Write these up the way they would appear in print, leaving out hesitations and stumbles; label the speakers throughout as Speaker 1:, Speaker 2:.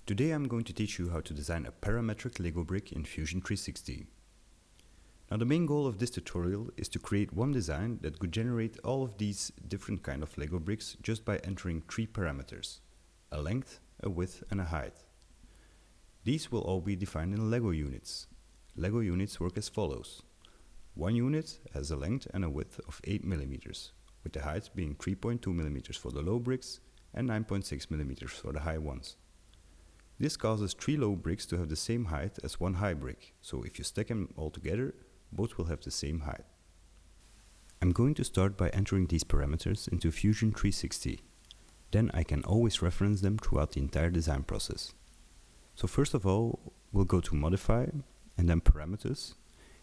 Speaker 1: Today I'm going to teach you how to design a parametric Lego brick in Fusion 360. Now the main goal of this tutorial is to create one design that could generate all of these different kind of Lego bricks just by entering three parameters: a length, a width and a height. These will all be defined in Lego units. Lego units work as follows. One unit has a length and a width of 8 mm, with the height being 3.2 mm for the low bricks and 9.6 mm for the high ones. This causes three low bricks to have the same height as one high brick, so if you stack them all together, both will have the same height. I'm going to start by entering these parameters into Fusion 360. Then I can always reference them throughout the entire design process. So first of all, we'll go to Modify and then Parameters.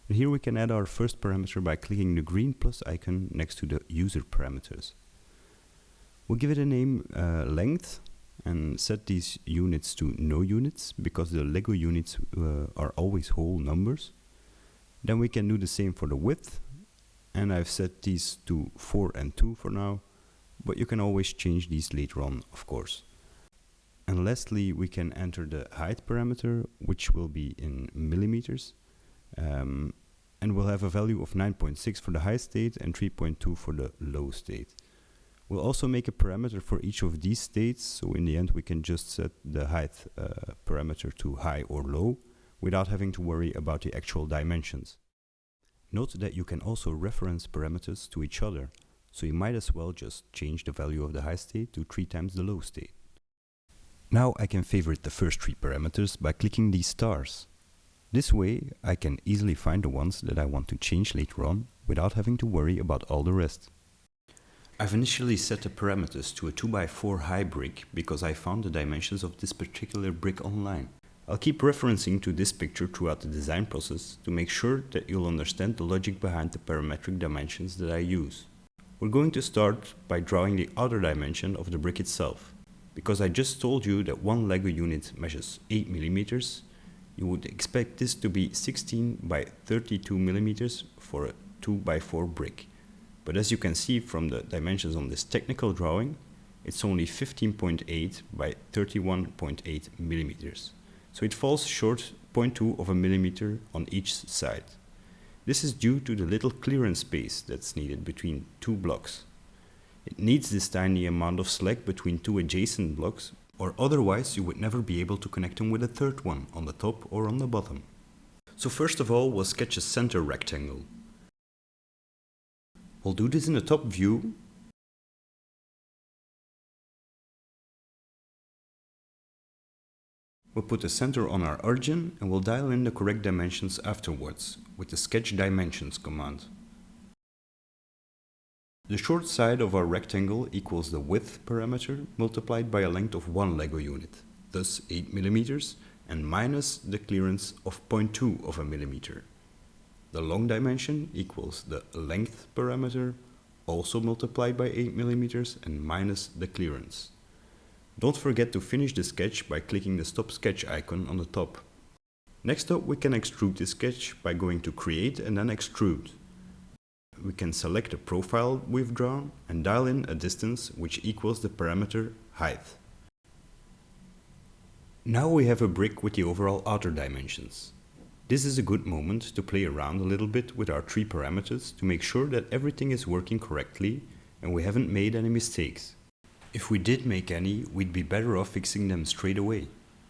Speaker 1: And here we can add our first parameter by clicking the green plus icon next to the user parameters. We'll give it a name length and set these units to no units because the Lego units are always whole numbers. Then we can do the same for the width, and I've set these to 4 and 2 for now, but you can always change these later on, of course. And lastly, we can enter the height parameter, which will be in millimeters, and we'll have a value of 9.6 for the high state and 3.2 for the low state. We'll also make a parameter for each of these states, so in the end we can just set the height parameter to high or low without having to worry about the actual dimensions. Note that you can also reference parameters to each other, so you might as well just change the value of the high state to 3 times the low state. Now I can favorite the first three parameters by clicking these stars. This way I can easily find the ones that I want to change later on without having to worry about all the rest. I've initially set the parameters to a 2x4 high brick because I found the dimensions of this particular brick online. I'll keep referencing to this picture throughout the design process to make sure that you'll understand the logic behind the parametric dimensions that I use. We're going to start by drawing the outer dimension of the brick itself. Because I just told you that one Lego unit measures 8 mm, you would expect this to be 16 by 32 mm for a 2x4 brick. But as you can see from the dimensions on this technical drawing, it's only 15.8 by 31.8 millimeters. So it falls short 0.2 of a millimeter on each side. This is due to the little clearance space that's needed between two blocks. It needs this tiny amount of slack between two adjacent blocks, or otherwise you would never be able to connect them with a third one on the top or on the bottom. So first of all, we'll sketch a center rectangle. We'll do this in the top view. We'll put the center on our origin and we'll dial in the correct dimensions afterwards with the Sketch Dimensions command. The short side of our rectangle equals the width parameter multiplied by a length of one Lego unit, thus 8 mm, and minus the clearance of 0.2 of a millimeter. The long dimension equals the length parameter, also multiplied by 8 mm and minus the clearance. Don't forget to finish the sketch by clicking the Stop Sketch icon on the top. Next up, we can extrude the sketch by going to Create and then Extrude. We can select the profile we've drawn and dial in a distance which equals the parameter height. Now we have a brick with the overall outer dimensions. This is a good moment to play around a little bit with our three parameters to make sure that everything is working correctly and we haven't made any mistakes. If we did make any, we'd be better off fixing them straight away,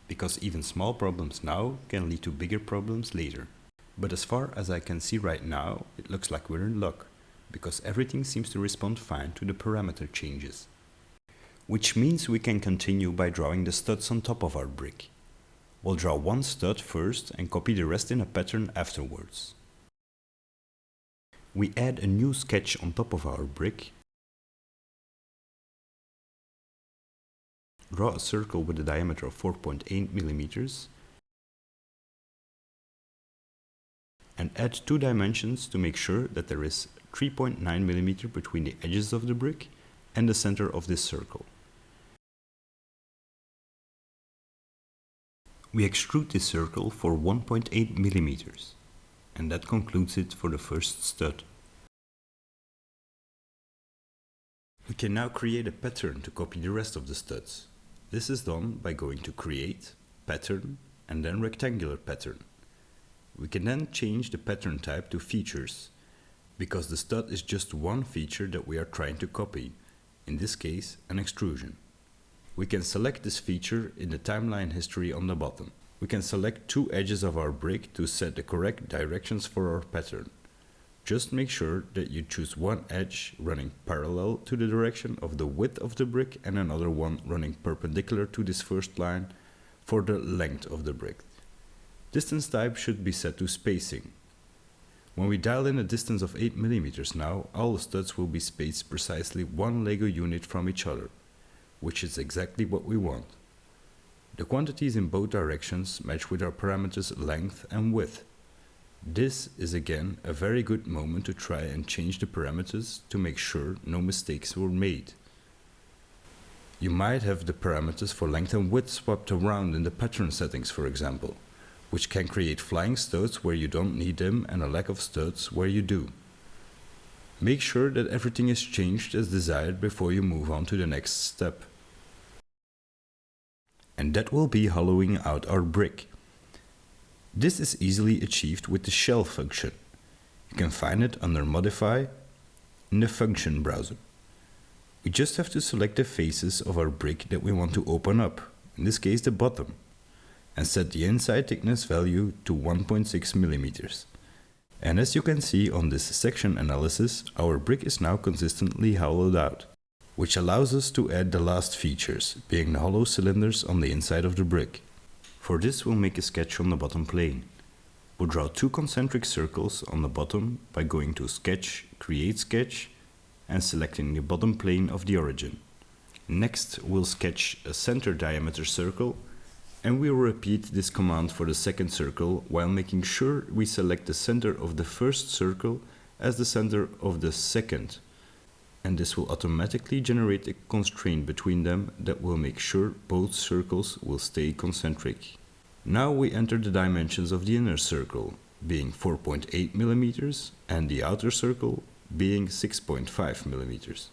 Speaker 1: because even small problems now can lead to bigger problems later. But as far as I can see right now, it looks like we're in luck, because everything seems to respond fine to the parameter changes. Which means we can continue by drawing the studs on top of our brick. We'll draw one stud first and copy the rest in a pattern afterwards. We add a new sketch on top of our brick. Draw a circle with a diameter of 4.8 mm and add 2 dimensions to make sure that there is 3.9 mm between the edges of the brick and the center of this circle. We extrude this circle for 1.8 mm, and that concludes it for the first stud. We can now create a pattern to copy the rest of the studs. This is done by going to Create pattern, and then rectangular pattern. We can then change the pattern type to features, because the stud is just one feature that we are trying to copy, in this case an extrusion. We can select this feature in the timeline history on the bottom. We can select two edges of our brick to set the correct directions for our pattern. Just make sure that you choose one edge running parallel to the direction of the width of the brick and another one running perpendicular to this first line for the length of the brick. Distance type should be set to spacing. When we dial in a distance of 8 mm now, all the studs will be spaced precisely one Lego unit from each other, which is exactly what we want. The quantities in both directions match with our parameters length and width. This is again a very good moment to try and change the parameters to make sure no mistakes were made. You might have the parameters for length and width swapped around in the pattern settings, for example, which can create flying studs where you don't need them and a lack of studs where you do. Make sure that everything is changed as desired before you move on to the next step. And that will be hollowing out our brick. This is easily achieved with the shell function. You can find it under Modify in the function browser. We just have to select the faces of our brick that we want to open up, in this case the bottom, and set the inside thickness value to 1.6 mm. And as you can see on this section analysis, our brick is now consistently hollowed out, which allows us to add the last features, being the hollow cylinders on the inside of the brick. For this we'll make a sketch on the bottom plane. We'll draw two concentric circles on the bottom by going to Sketch, Create Sketch, and selecting the bottom plane of the origin. Next we'll sketch a center diameter circle, and we'll repeat this command for the second circle while making sure we select the center of the first circle as the center of the second. And this will automatically generate a constraint between them that will make sure both circles will stay concentric. Now we enter the dimensions of the inner circle, being 4.8 mm, and the outer circle being 6.5 mm.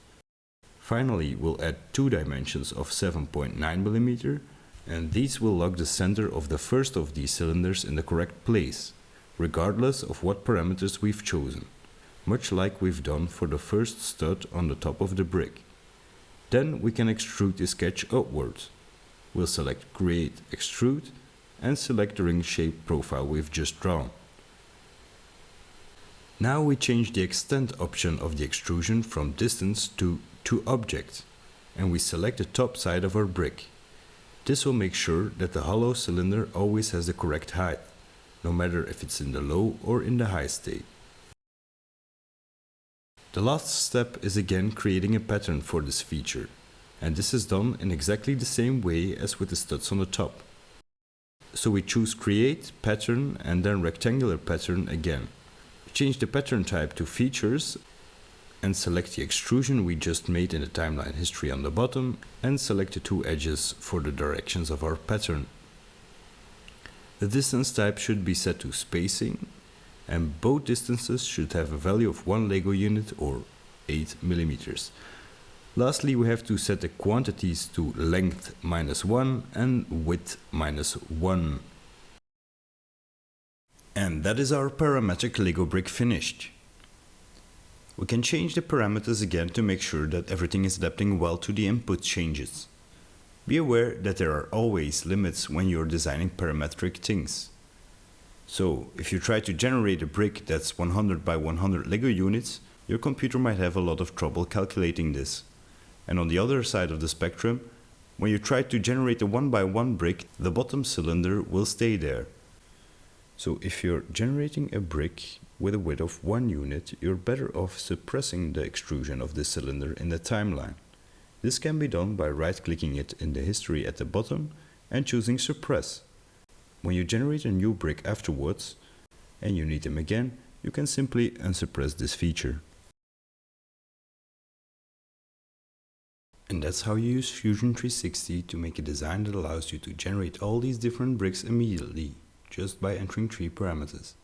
Speaker 1: Finally, we'll add two dimensions of 7.9 mm, and these will lock the center of the first of these cylinders in the correct place, regardless of what parameters we've chosen, much like we've done for the first stud on the top of the brick. Then we can extrude the sketch upwards. We'll select Create Extrude and select the ring shape profile we've just drawn. Now we change the extent option of the extrusion from distance to object, and we select the top side of our brick. This will make sure that the hollow cylinder always has the correct height, no matter if it's in the low or in the high state. The last step is again creating a pattern for this feature, and this is done in exactly the same way as with the studs on the top. So we choose Create, Pattern, and then Rectangular Pattern again. We change the pattern type to Features and select the extrusion we just made in the timeline history on the bottom and select the two edges for the directions of our pattern. The distance type should be set to spacing, and both distances should have a value of 1 Lego unit or 8 mm. Lastly, we have to set the quantities to length -1 and width -1. And that is our parametric Lego brick finished. We can change the parameters again to make sure that everything is adapting well to the input changes. Be aware that there are always limits when you're designing parametric things. So, if you try to generate a brick that's 100 by 100 Lego units, your computer might have a lot of trouble calculating this. And on the other side of the spectrum, when you try to generate a 1 by 1 brick, the bottom cylinder will stay there. So if you're generating a brick with a width of 1 unit, you're better off suppressing the extrusion of the cylinder in the timeline. This can be done by right-clicking it in the history at the bottom and choosing Suppress. When you generate a new brick afterwards, and you need them again, you can simply unsuppress this feature. And that's how you use Fusion 360 to make a design that allows you to generate all these different bricks immediately, just by entering 3 parameters.